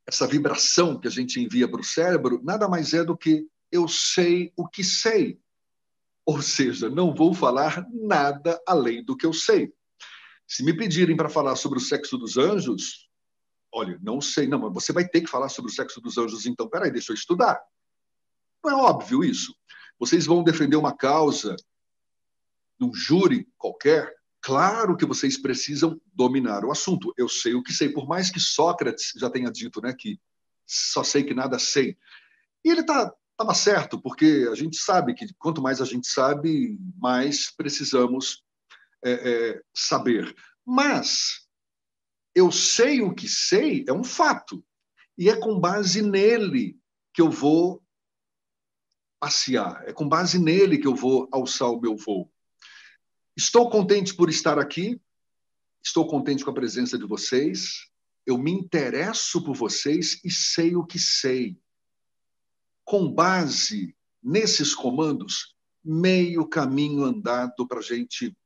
essa vibração que a gente envia para o cérebro, nada mais é do que eu sei o que sei. Ou seja, não vou falar nada além do que eu sei. Se me pedirem para falar sobre o sexo dos anjos, olha, não sei, não, mas você vai ter que falar sobre o sexo dos anjos, então, peraí, deixa eu estudar. Não é óbvio isso? Vocês vão defender uma causa num júri qualquer, claro que vocês precisam dominar o assunto. Eu sei o que sei, por mais que Sócrates já tenha dito, né, que só sei que nada sei. E ele estava certo, porque a gente sabe que quanto mais a gente sabe, mais precisamos saber. Mas eu sei o que sei é um fato. E é com base nele que eu vou passear. É com base nele que eu vou alçar o meu voo. Estou contente por estar aqui. Estou contente com a presença de vocês. Eu me interesso por vocês e sei o que sei. Com base nesses comandos, meio caminho andado para a gente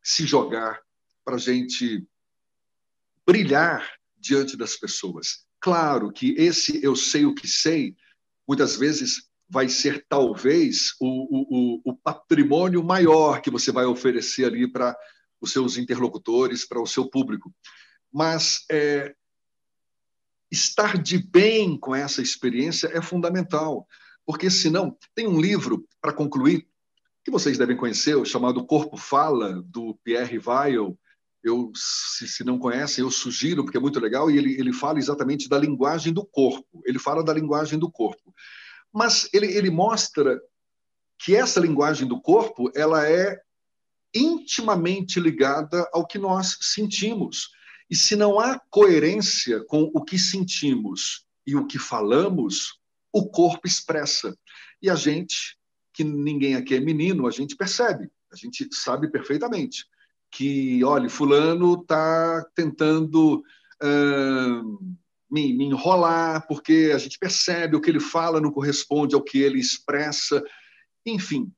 se jogar, para a gente brilhar diante das pessoas. Claro que esse eu sei o que sei, muitas vezes vai ser talvez o patrimônio maior que você vai oferecer ali para os seus interlocutores, para o seu público. Mas estar de bem com essa experiência é fundamental, porque senão, tem um livro, para concluir, que vocês devem conhecer, chamado Corpo Fala, do Pierre Weil. Se não conhecem, eu sugiro, porque é muito legal, e ele fala exatamente da linguagem do corpo. Ele fala da linguagem do corpo. Mas ele mostra que essa linguagem do corpo ela é intimamente ligada ao que nós sentimos. E se não há coerência com o que sentimos e o que falamos, o corpo expressa. E a gente, que ninguém aqui é menino, a gente percebe, a gente sabe perfeitamente que, olha, fulano está tentando me enrolar, porque a gente percebe o que ele fala não corresponde ao que ele expressa. Enfim,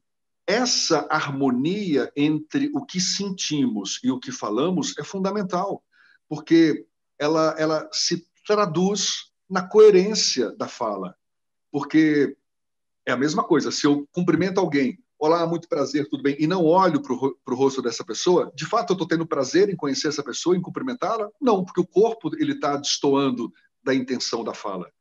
essa harmonia entre o que sentimos e o que falamos é fundamental, porque ela se traduz na coerência da fala. Porque é a mesma coisa, se eu cumprimento alguém, olá, muito prazer, tudo bem, e não olho para o rosto dessa pessoa, de fato eu estou tendo prazer em conhecer essa pessoa, em cumprimentá-la? Não, porque o corpo está destoando da intenção da fala.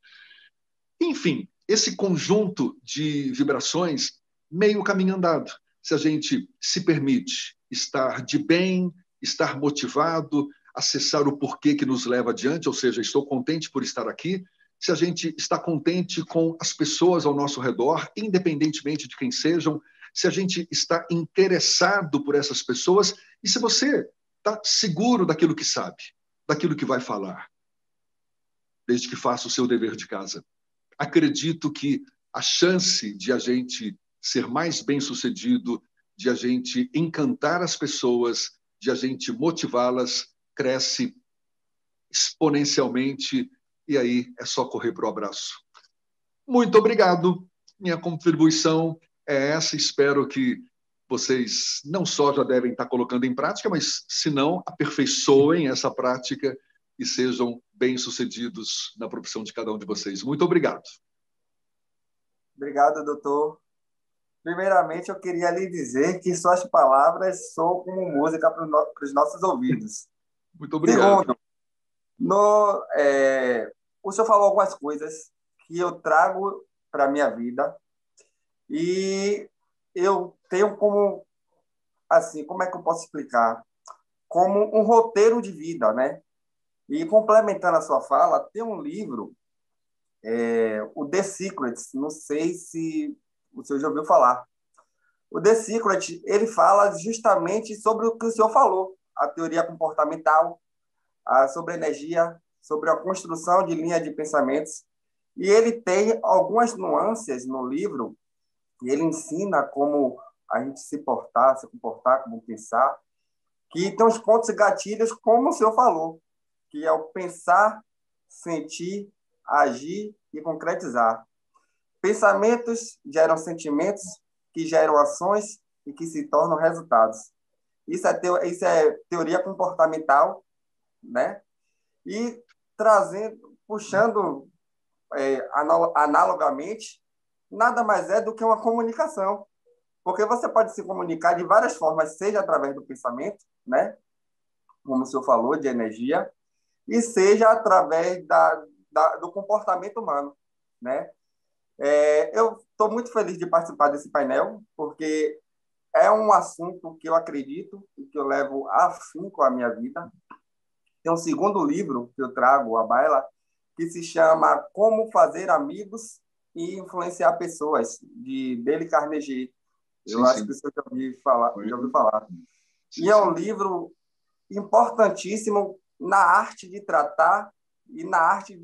Enfim, esse conjunto de vibrações, meio caminho andado. Se a gente se permite estar de bem, estar motivado, acessar o porquê que nos leva adiante, ou seja, estou contente por estar aqui, se a gente está contente com as pessoas ao nosso redor, independentemente de quem sejam, se a gente está interessado por essas pessoas e se você está seguro daquilo que sabe, daquilo que vai falar, desde que faça o seu dever de casa. Acredito que a chance de a gente ser mais bem-sucedido, de a gente encantar as pessoas, de a gente motivá-las, cresce exponencialmente e aí é só correr para o abraço. Muito obrigado. Minha contribuição é essa. Espero que vocês não só já devem estar colocando em prática, mas, se não, aperfeiçoem essa prática e sejam bem-sucedidos na profissão de cada um de vocês. Muito obrigado. Obrigado, doutor. Primeiramente, eu queria lhe dizer que suas palavras soam como música para os nossos ouvidos. Muito obrigado. Segundo, o senhor falou algumas coisas que eu trago para a minha vida e eu tenho como, assim, como é que eu posso explicar? Como um roteiro de vida, né? E complementando a sua fala, tem um livro, o The Secret, não sei se o senhor já ouviu falar. O The Secret, ele fala justamente sobre o que o senhor falou, a teoria comportamental, sobre energia, sobre a construção de linha de pensamentos. E ele tem algumas nuances no livro, e ele ensina como a gente se portar, se comportar, como pensar, que tem uns pontos e gatilhos, como o senhor falou, que é o pensar, sentir, agir e concretizar. Pensamentos geram sentimentos, que geram ações e que se tornam resultados. Isso é teoria comportamental, né? E puxando analogamente, nada mais é do que uma comunicação. Porque você pode se comunicar de várias formas, seja através do pensamento, né? Como o senhor falou, de energia, e seja através do comportamento humano, né? Eu estou muito feliz de participar desse painel, porque é um assunto que eu acredito e que eu levo afinco à minha vida. Tem um segundo livro que eu trago à baila, que se chama Como Fazer Amigos e Influenciar Pessoas, de Dale Carnegie. Eu acho que o senhor já ouviu falar. E é um livro importantíssimo na arte de tratar e na arte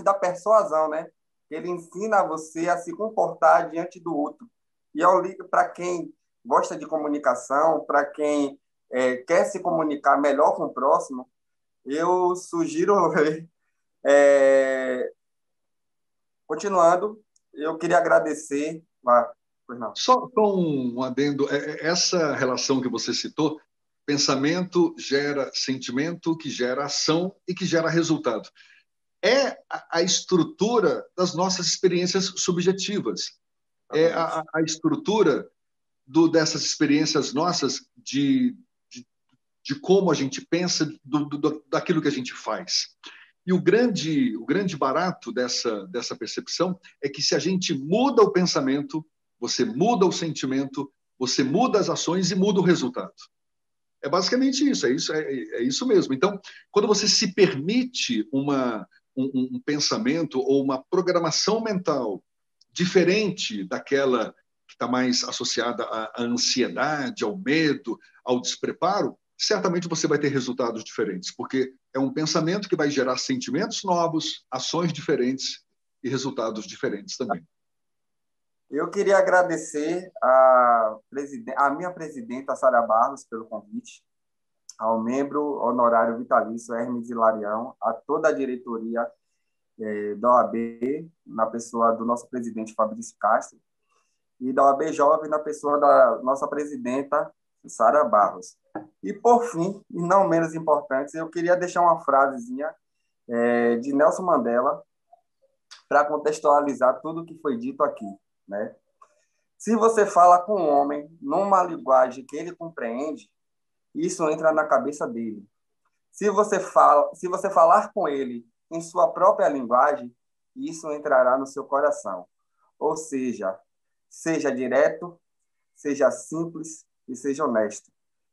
da persuasão, né? Ele ensina você a se comportar diante do outro. E é um livro para quem gosta de comunicação, para quem quer se comunicar melhor com o próximo, eu sugiro ler. Continuando, eu queria agradecer. Pois não. Só um adendo, essa relação que você citou, pensamento gera sentimento, que gera ação e que gera resultado. É a estrutura das nossas experiências subjetivas. É a estrutura dessas experiências nossas de como a gente pensa, daquilo que a gente faz. E o grande barato dessa percepção é que se a gente muda o pensamento, você muda o sentimento, você muda as ações e muda o resultado. É basicamente isso, é isso mesmo. Então, quando você se permite um pensamento ou uma programação mental diferente daquela que está mais associada à ansiedade, ao medo, ao despreparo, certamente você vai ter resultados diferentes, porque é um pensamento que vai gerar sentimentos novos, ações diferentes e resultados diferentes também. Eu queria agradecer a minha presidenta, Sara Barros, pelo convite, ao membro honorário vitalício Hermes Hilarião, a toda a diretoria da OAB, na pessoa do nosso presidente Fabrício Castro, e da OAB Jovem, na pessoa da nossa presidenta Sara Barros. E, por fim, e não menos importante, eu queria deixar uma frasezinha de Nelson Mandela para contextualizar tudo o que foi dito aqui, né? Se você fala com um homem numa linguagem que ele compreende, isso entra na cabeça dele. Se você falar com ele em sua própria linguagem, isso entrará no seu coração. Ou seja direto, seja simples e seja honesto.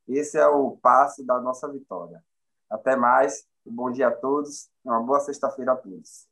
Esse é o passo da nossa vitória. Até mais, um bom dia a todos, uma boa sexta-feira a todos.